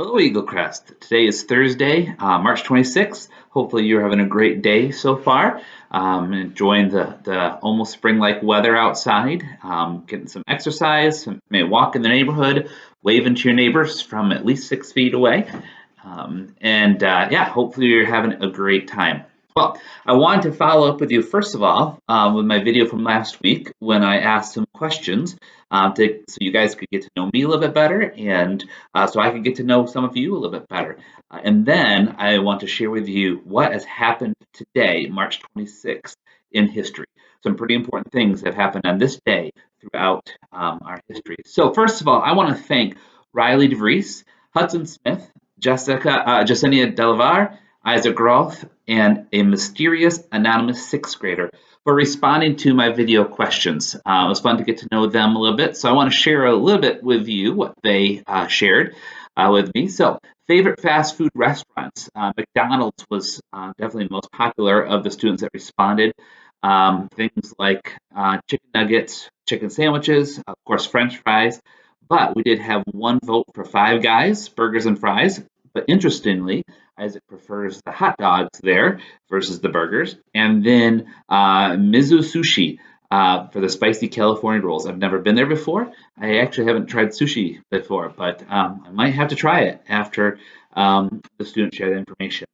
Hello, Eagle Crest. Today is Thursday, March 26th. Hopefully, you're having a great day so far. Enjoying the almost spring-like weather outside, getting some exercise, may walk in the neighborhood, waving to your neighbors from at least 6 feet away. Yeah, hopefully, you're having a great time. Well, I wanted to follow up with you first of all with my video from last week when I asked some questions so you guys could get to know me a little bit better and so I could get to know some of you a little bit better. And then I want to share with you what has happened today, March 26th, in history. Some pretty important things have happened on this day throughout our history. So first of all, I want to thank Riley DeVries, Hudson Smith, Jasenia Delavar, Isaac Groth, and a mysterious anonymous sixth grader for responding to my video questions. It was fun to get to know them a little bit, so I want to share a little bit with you what they shared with me. So, favorite fast food restaurants. McDonald's was definitely the most popular of the students that responded. Things like chicken nuggets, chicken sandwiches, of course, French fries. But we did have one vote for Five Guys, burgers and fries. But interestingly, Isaac prefers the hot dogs there versus the burgers. And then Mizu Sushi for the spicy California rolls. I've never been there before. I actually haven't tried sushi before, but I might have to try it after the students share the information.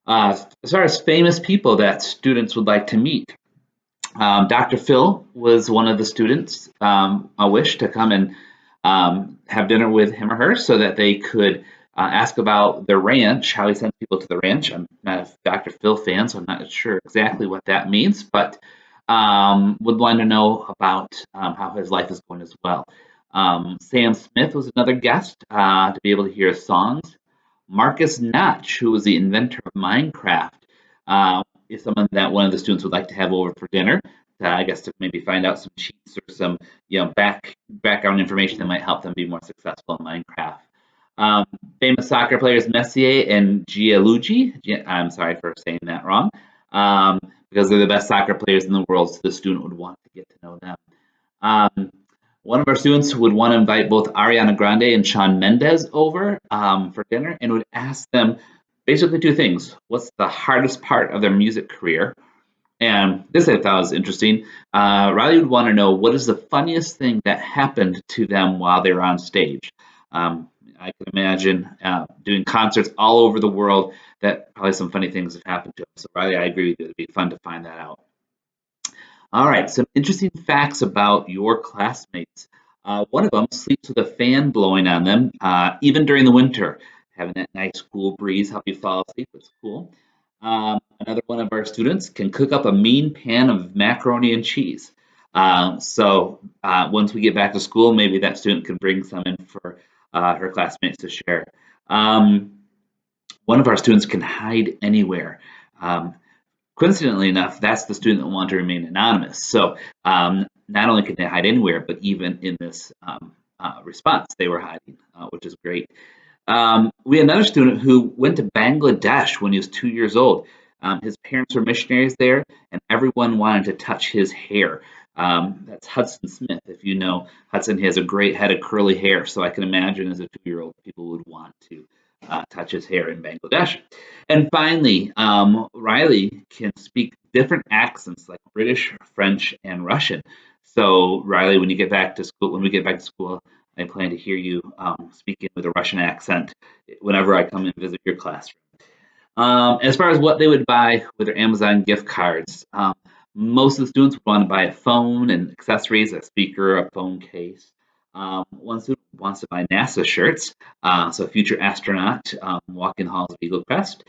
As far as famous people that students would like to meet, Dr. Phil was one of the students. I wish to come and have dinner with him or her so that they could ask about the ranch, how he sends people to the ranch. I'm not a Dr. Phil fan, so I'm not sure exactly what that means, but would want to know about how his life is going as well. Sam Smith was another guest to be able to hear his songs. Marcus Notch, who was the inventor of Minecraft, is someone that one of the students would like to have over for dinner. I guess to maybe find out some cheats or some background information that might help them be more successful in Minecraft. Um, Famous soccer players Messier and Gianluigi. I'm sorry for saying that wrong. Because they're the best soccer players in the world, so the student would want to get to know them. Um, One of our students would want to invite both Ariana Grande and Shawn Mendes over for dinner and would ask them basically two things. What's the hardest part of their music career? And this I thought was interesting. Riley would want to know what is the funniest thing that happened to them while they were on stage. I can imagine doing concerts all over the world that probably some funny things have happened to them. So Riley, I agree with you. It'd be fun to find that out. All right, some interesting facts about your classmates. One of them sleeps with a fan blowing on them, even during the winter, having that nice cool breeze help you fall asleep. It's cool. Another one of our students can cook up a mean pan of macaroni and cheese. Once we get back to school, maybe that student can bring some in for her classmates to share. Um, One of our students can hide anywhere. Um, Coincidentally enough, that's the student that wanted to remain anonymous. So not only can they hide anywhere, but even in this response, they were hiding, which is great. We had another student who went to Bangladesh when he was 2 years old. His parents were missionaries there, and everyone wanted to touch his hair. That's Hudson Smith. If you know Hudson, he has a great head of curly hair, so I can imagine as a 2 year old, people would want to touch his hair in Bangladesh. And finally, Riley can speak different accents like British, French, and Russian. So, Riley, when you get back to school, when we get back to school, I plan to hear you speaking with a Russian accent whenever I come and visit your classroom. As far as what they would buy with their Amazon gift cards, most of the students would want to buy a phone and accessories, a speaker, a phone case. One student wants to buy NASA shirts, so a future astronaut walking the halls of Eagle Crest.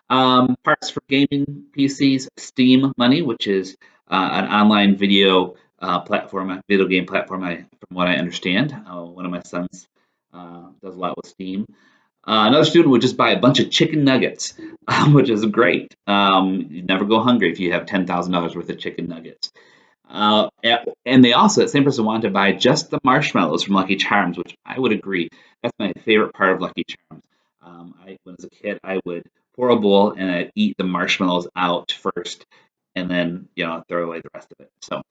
Parts for gaming PCs, Steam Money, which is an online video game platform. From what I understand, one of my sons does a lot with Steam. Another student would just buy a bunch of chicken nuggets, which is great. You never go hungry if you have $10,000 worth of chicken nuggets. And they also, that same person wanted to buy just the marshmallows from Lucky Charms, which I would agree. That's my favorite part of Lucky Charms. When I was a kid, I would pour a bowl and I'd eat the marshmallows out first, and then throw away the rest of it. So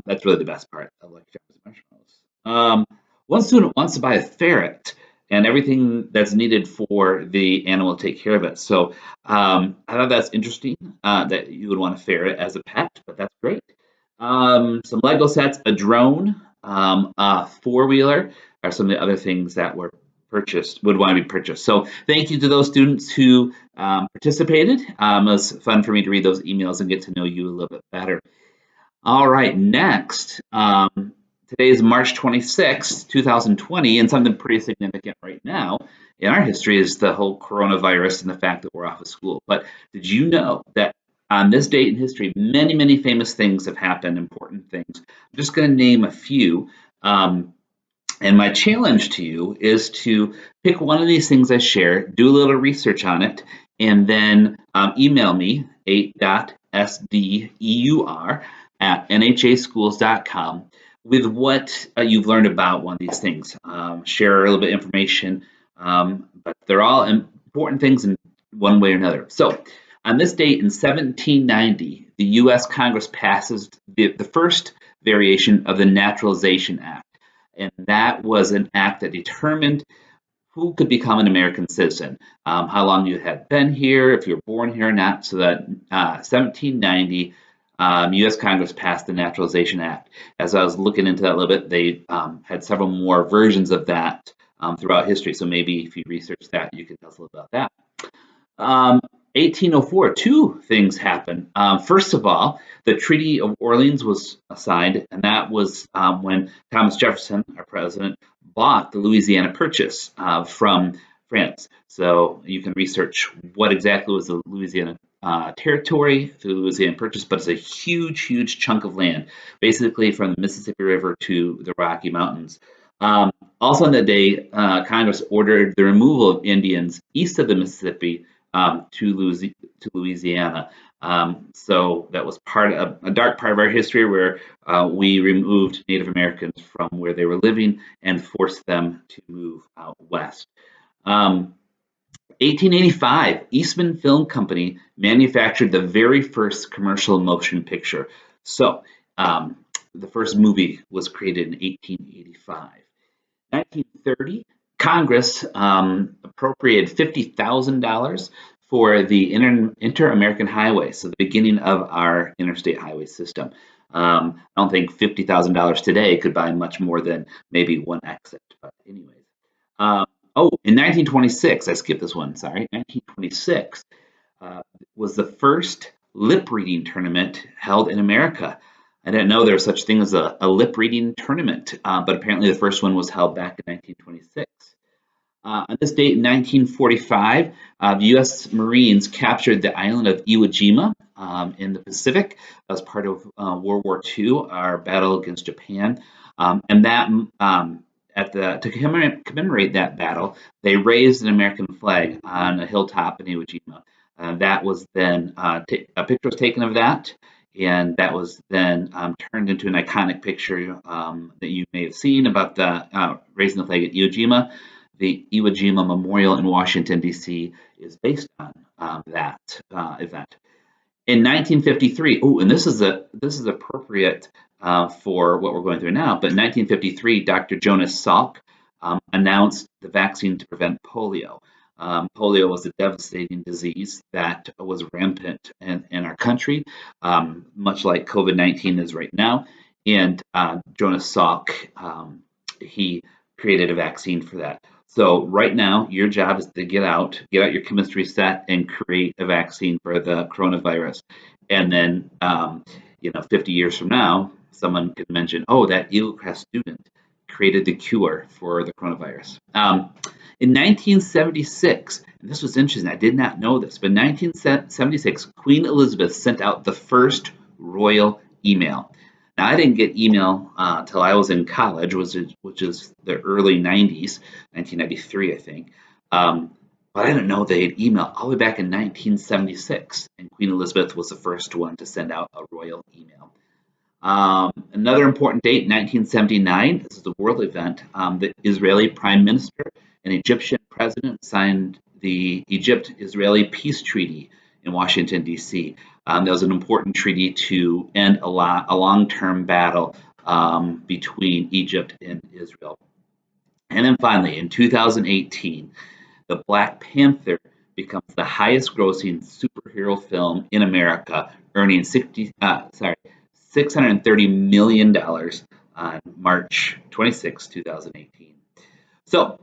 that's really the best part of Lucky Charms marshmallows. One student wants to buy a ferret. and everything that's needed for the animal to take care of it. So I thought that's interesting that you would want to ferret as a pet, but that's great. Some Lego sets, a drone, a four-wheeler are some of the other things that were purchased, would want to be purchased. So thank you to those students who participated. It was fun for me to read those emails and get to know you a little bit better. All right, next. Today is March 26th, 2020, and something pretty significant right now in our history is the whole coronavirus and the fact that we're off of school. But did you know that on this date in history, many, many famous things have happened, important things? I'm just going to name a few. And my challenge to you is to pick one of these things I share, do a little research on it, and then email me 8.sdeur@nhaschools.com with what you've learned about one of these things. Share a little bit of information, but they're all important things in one way or another. So, on this date in 1790, the U.S. Congress passes the first variation of the Naturalization Act. And that was an act that determined who could become an American citizen, how long you had been here, if you were born here or not. So that 1790, U.S. Congress passed the Naturalization Act. As I was looking into that a little bit, they had several more versions of that throughout history. So maybe if you research that, you can tell us a little about that. 1804, two things happened. First of all, the Treaty of Orleans was signed, and that was when Thomas Jefferson, our president, bought the Louisiana Purchase from France. So you can research what exactly was the Louisiana territory through the Louisiana Purchase, but it's a huge, huge chunk of land, basically from the Mississippi River to the Rocky Mountains. Also on that day, Congress ordered the removal of Indians east of the Mississippi to Louisiana. So that was part of a dark part of our history where we removed Native Americans from where they were living and forced them to move out west. 1885, Eastman Film Company manufactured the very first commercial motion picture. So the first movie was created in 1885. 1930, Congress appropriated $50,000 for the Inter-American Highway, so the beginning of our interstate highway system. I don't think $50,000 today could buy much more than maybe one exit, but anyways. In 1926, I skipped this one, sorry. 1926 was the first lip reading tournament held in America. I didn't know there was such thing as a lip reading tournament, but apparently the first one was held back in 1926. On this date in 1945, the U.S. Marines captured the island of Iwo Jima in the Pacific as part of World War II, our battle against Japan. And that to commemorate that battle, they raised an American flag on a hilltop in Iwo Jima. That was then a picture was taken of that, and that was then turned into an iconic picture that you may have seen about the raising the flag at Iwo Jima. The Iwo Jima Memorial in Washington, D.C. is based on that event. In 1953, and this is appropriate for what we're going through now, but in 1953, Dr. Jonas Salk announced the vaccine to prevent polio. Polio was a devastating disease that was rampant in our country, much like COVID-19 is right now. And Jonas Salk, he created a vaccine for that. So right now, your job is to get out your chemistry set, and create a vaccine for the coronavirus. And then, 50 years from now, someone could mention, oh, that Eaglecraft student created the cure for the coronavirus. In 1976, and this was interesting, I did not know this, but in 1976, Queen Elizabeth sent out the first royal email. Now, I didn't get email until I was in college, which is the early 90s, 1993, I think. But I didn't know they had email all the way back in 1976, and Queen Elizabeth was the first one to send out a royal email. Another important date, 1979, this is a world event. The Israeli Prime Minister and Egyptian President signed the Egypt-Israeli Peace Treaty in Washington, D.C. That was an important treaty to end a long-term battle between Egypt and Israel. And then finally, in 2018, The Black Panther becomes the highest grossing superhero film in America, earning $630 million on March 26, 2018. So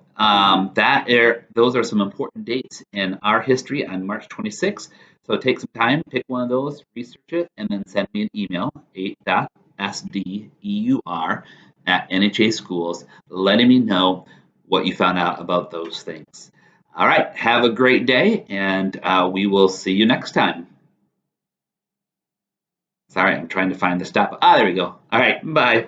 those are some important dates in our history on March 26th. So take some time, pick one of those, research it, and then send me an email, 8.sdeur@NHA Schools, letting me know what you found out about those things. All right, have a great day, and we will see you next time. Sorry, I'm trying to find the stop. There we go. All right, bye.